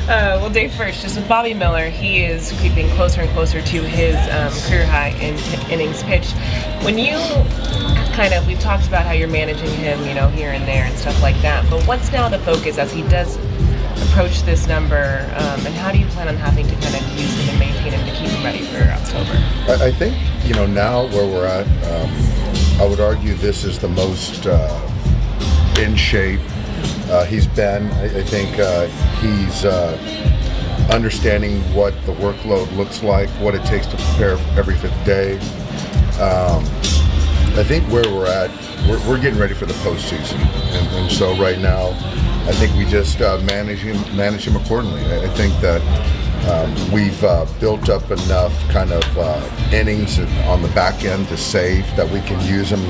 Well, Dave, first, just with Bobby Miller, he is creeping closer and closer to his career high in innings pitched. When you we've talked about how you're managing him, here and there and stuff like that, but what's now the focus as he does approach this number, and how do you plan on having to kind of use him and maintain him to keep him ready for October? I think, now where we're at, I would argue this is the most in shape he's been. I think he's understanding what the workload looks like, what it takes to prepare every fifth day. I think where we're at, we're getting ready for the postseason, and so right now, I think we just manage him accordingly. I think that we've built up enough kind of innings on the back end to save that we can use him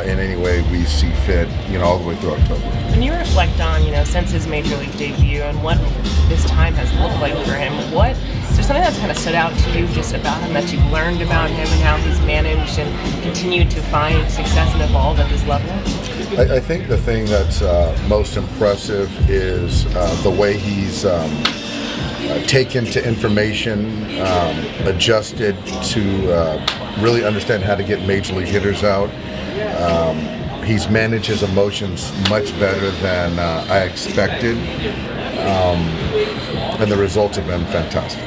in any way we see fit, all the way through October. When you reflect on, since his major league debut and what this time has looked like for him, is there something that's kind of stood out to you just about him that you've learned about him and how he's managed and continued to find success and evolve at this level? I think the thing that's most impressive is the way he's taken to information, adjusted to really understand how to get major league hitters out. He's managed his emotions much better than I expected, and the results have been fantastic.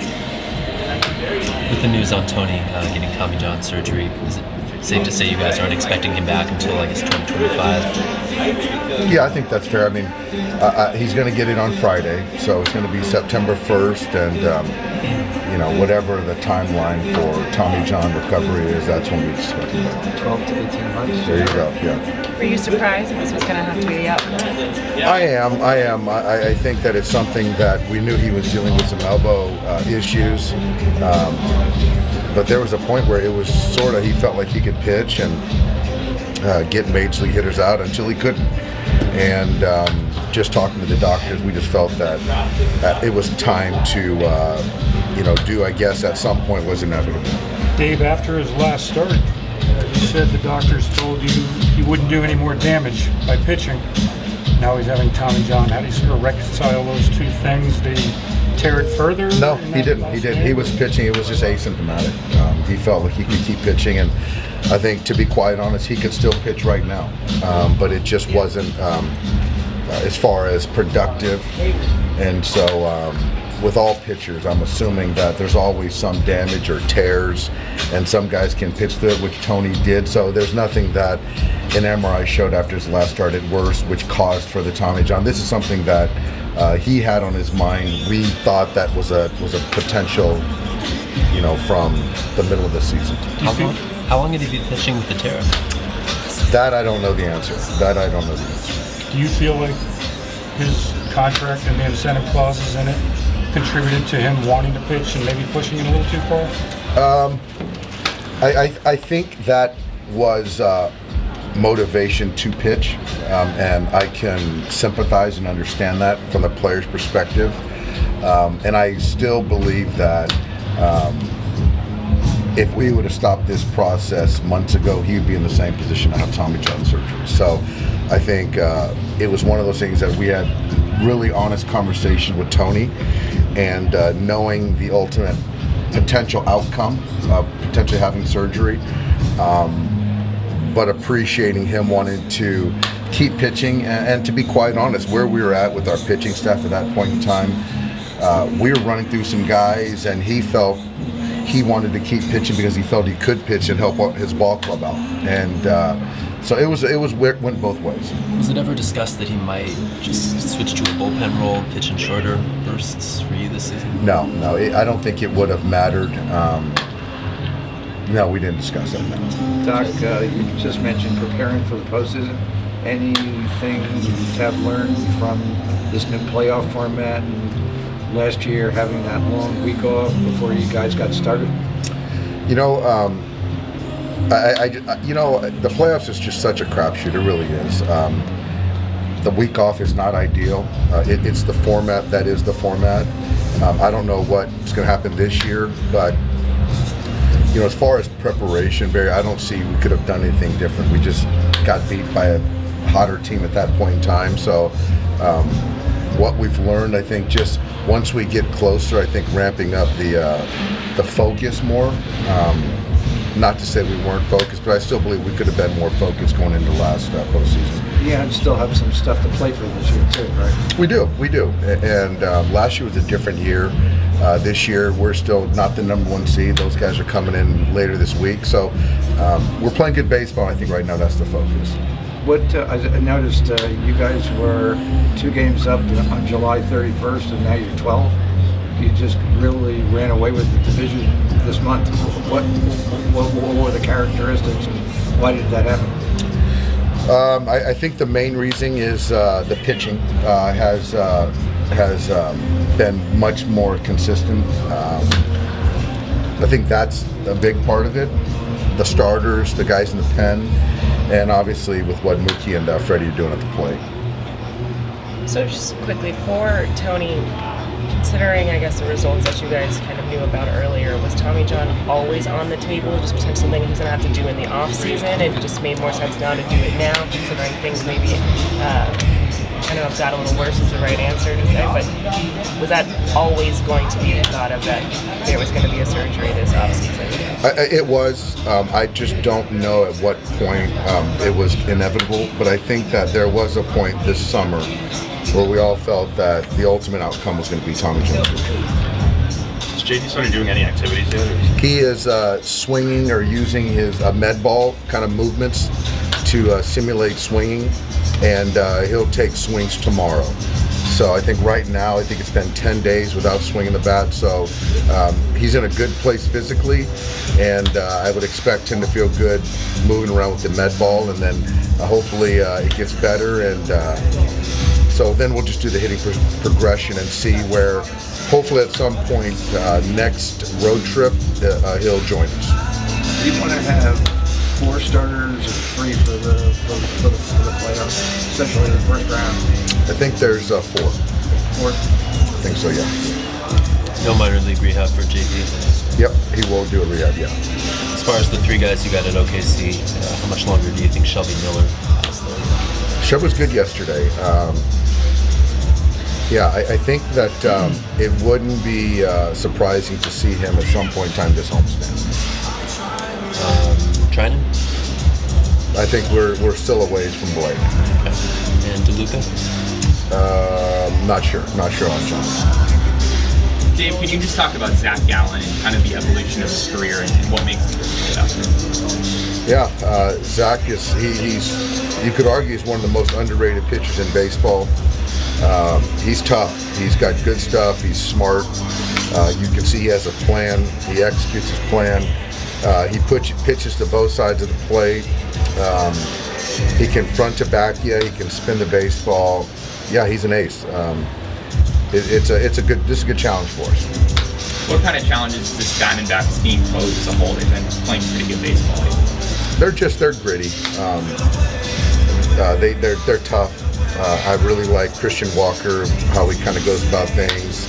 With the news on Tony getting Tommy John surgery, is it safe to say you guys aren't expecting him back until, 2025? Yeah, I think that's fair. I mean, he's going to get it on Friday, so it's going to be September 1st, and, whatever the timeline for Tommy John recovery is, that's when we expect him back. 12 to 18 months. There you go, yeah. Were you surprised that this was going to have to be the outcome? I am. I think that it's something that we knew he was dealing with some elbow issues. But there was a point where it was he felt like he could pitch and get major league hitters out until he couldn't. And just talking to the doctors, we just felt that it was time to, do, I guess, at some point was inevitable. Dave, after his last start, you said the doctors told you he wouldn't do any more damage by pitching. Now he's having Tommy John. How do you sort of reconcile those two things? Did he tear it further? No, he didn't. He was pitching. It was just asymptomatic. He felt like he could keep pitching, and I think, to be quite honest, he could still pitch right now. But it just wasn't as far as productive. And so with all pitchers, I'm assuming that there's always some damage or tears, and some guys can pitch through it, which Tony did. So there's nothing that an MRI showed after his last start at worst, which caused for the Tommy John. This is something that he had on his mind. We thought that was a potential, from the middle of the season. How long had he been pitching with the tear? That I don't know the answer. Do you feel like his contract and the incentive clauses in it contributed to him wanting to pitch and maybe pushing it a little too far? I think that was motivation to pitch, and I can sympathize and understand that from the player's perspective. And I still believe that if we would have stopped this process months ago, he would be in the same position to have Tommy John surgery. So I think it was one of those things that we had really honest conversation with Tony, and knowing the ultimate potential outcome of potentially having surgery, but appreciating him wanting to keep pitching, and to be quite honest, where we were at with our pitching staff at that point in time, we were running through some guys, and he felt he wanted to keep pitching because he felt he could pitch and help his ball club out, and so it went both ways. Was it ever discussed that he might just switch to a bullpen role, pitch in shorter bursts for you this season? No, I don't think it would have mattered. No, we didn't discuss that. No. Doc, you just mentioned preparing for the postseason. Anything you have learned from this new playoff format and last year having that long week off before you guys got started? The playoffs is just such a crapshoot. It really is. The week off is not ideal. It's the format that is the format. I don't know what's going to happen this year, but as far as preparation, Barry, I don't see we could have done anything different. We just got beat by a hotter team at that point in time. So what we've learned, I think just once we get closer, I think ramping up the focus more. Not to say we weren't focused, but I still believe we could have been more focused going into last postseason. Yeah, and still have some stuff to play for this year too, right? We do. And last year was a different year. This year, we're still not the number 1 seed. Those guys are coming in later this week. So we're playing good baseball. I think right now that's the focus. What I noticed you guys were 2 games up on July 31st, and now you're 12. You just really ran away with the division this month. What were the characteristics, and why did that happen? I think the main reason is the pitching has been much more consistent. I think that's a big part of it. The starters, the guys in the pen, and obviously with what Mookie and Freddie are doing at the plate. So just quickly, for Tony, considering, I guess, the results that you guys kind of knew about earlier, was Tommy John always on the table, just potentially something he's going to have to do in the off-season, and it just made more sense now to do it now, considering things maybe, I know I've got a little worse is the right answer to say, but was that always going to be the thought of that there was going to be a surgery this off-season? It was. I just don't know at what point it was inevitable, but I think that there was a point this summer where we all felt that the ultimate outcome was going to be Tommy John. Has JD started doing any activities yet? He is swinging or using his med ball kind of movements to simulate swinging, and he'll take swings tomorrow. So I think right now, I think it's been 10 days without swinging the bat. So he's in a good place physically, and I would expect him to feel good moving around with the med ball, and then hopefully it gets better. And so then we'll just do the hitting progression and see where, hopefully at some point next road trip, he'll join us. Do you want to have 4 starters and 3 for the playoffs, especially in the first round? I think there's 4. 4? I think so, yeah. No minor league rehab for JB. Yep, he will do a rehab, yeah. As far as the 3 guys you got at OKC, how much longer do you think Shelby Miller has there? Shelby was good yesterday. I think that it wouldn't be surprising to see him at some point in time this homestand. Treinen? I think we're still a ways from Blake. Okay. And DeLuca? Not sure on John. Dave, can you just talk about Zach Gallen and kind of the evolution of his career and what makes him good out there? Yeah, Zach is he's you could argue he's one of the most underrated pitchers in baseball. He's tough. He's got good stuff. He's smart. You can see he has a plan. He executes his plan. He pitches to both sides of the plate. He can front to back you. He can spin the baseball. Yeah, he's an ace. This is a good challenge for us. What kind of challenges does this Diamondbacks team pose as a whole? They've been playing pretty good baseball lately. They're gritty. They're tough. I really like Christian Walker, how he kind of goes about things.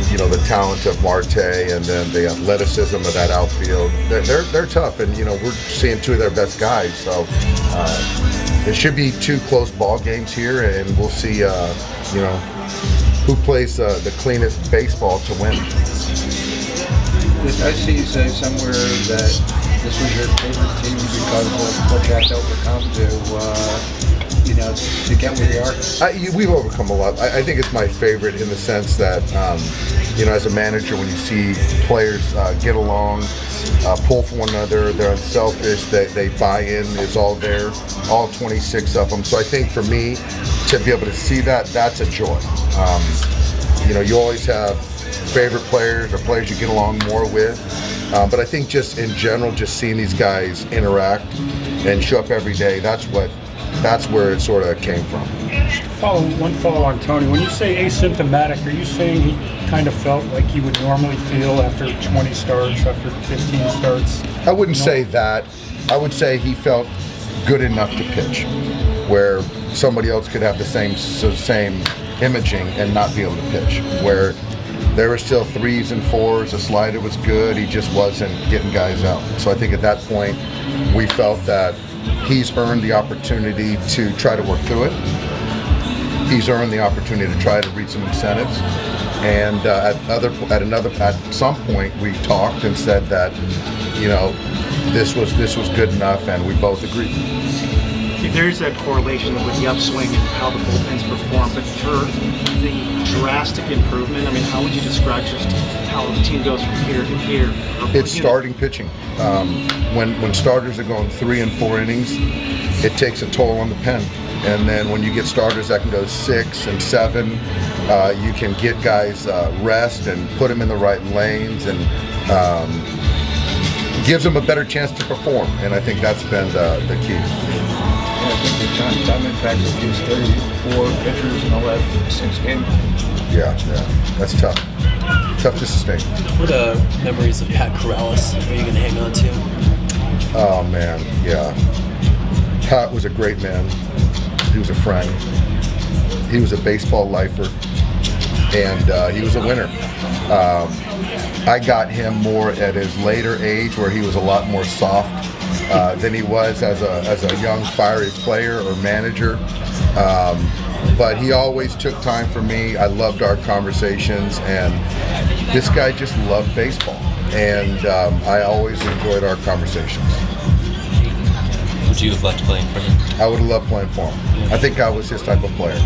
You know, the talent of Marte and then the athleticism of that outfield. They're tough, and we're seeing 2 of their best guys. So it should be 2 close ball games here, and we'll see. Who plays the cleanest baseball to win. I see you say somewhere that this was your favorite team because of what you had to overcome to get where you are. We've overcome a lot. I think it's my favorite in the sense that, as a manager, when you see players get along, pull for one another, they're unselfish, they buy in, is all there, all 26 of them. So I think for me, to be able to see that, that's a joy. You always have favorite players or players you get along more with. But I think just in general, just seeing these guys interact and show up every day, that's where it sort of came from. One follow on Tony. When you say asymptomatic, are you saying he kind of felt like he would normally feel after 20 starts, after 15 starts? I wouldn't say that. I would say he felt good enough to pitch, where somebody else could have the same imaging and not be able to pitch, where there were still 3s and 4s, the slider was good, he just wasn't getting guys out. So I think at that point, we felt that he's earned the opportunity to try to work through it. he's earned the opportunity to try to reach some incentives. And at some point we talked and said that, you know, this was good enough, and we both agreed. There's that correlation with the upswing and how the bullpens perform, but for the drastic improvement, I mean, how would you describe just how the team goes from here to here? It's starting pitching. When starters are going 3 and 4 innings, it takes a toll on the pen. And then when you get starters that can go 6 and 7, you can get guys rest and put them in the right lanes, and gives them a better chance to perform. And I think that's been the key. I think the Diamondbacks have used 34 pitchers in the last 6 games. Yeah, that's tough. Tough to sustain. What memories of Pat Corrales are you going to hang on to? Oh man, yeah. Pat was a great man. He was a friend. He was a baseball lifer, and he was a winner. I got him more at his later age, where he was a lot more soft than he was as a young, fiery player or manager. But he always took time for me. I loved our conversations, and this guy just loved baseball. And I always enjoyed our conversations. Would you have liked playing for him? I would have loved playing for him. I think I was his type of player.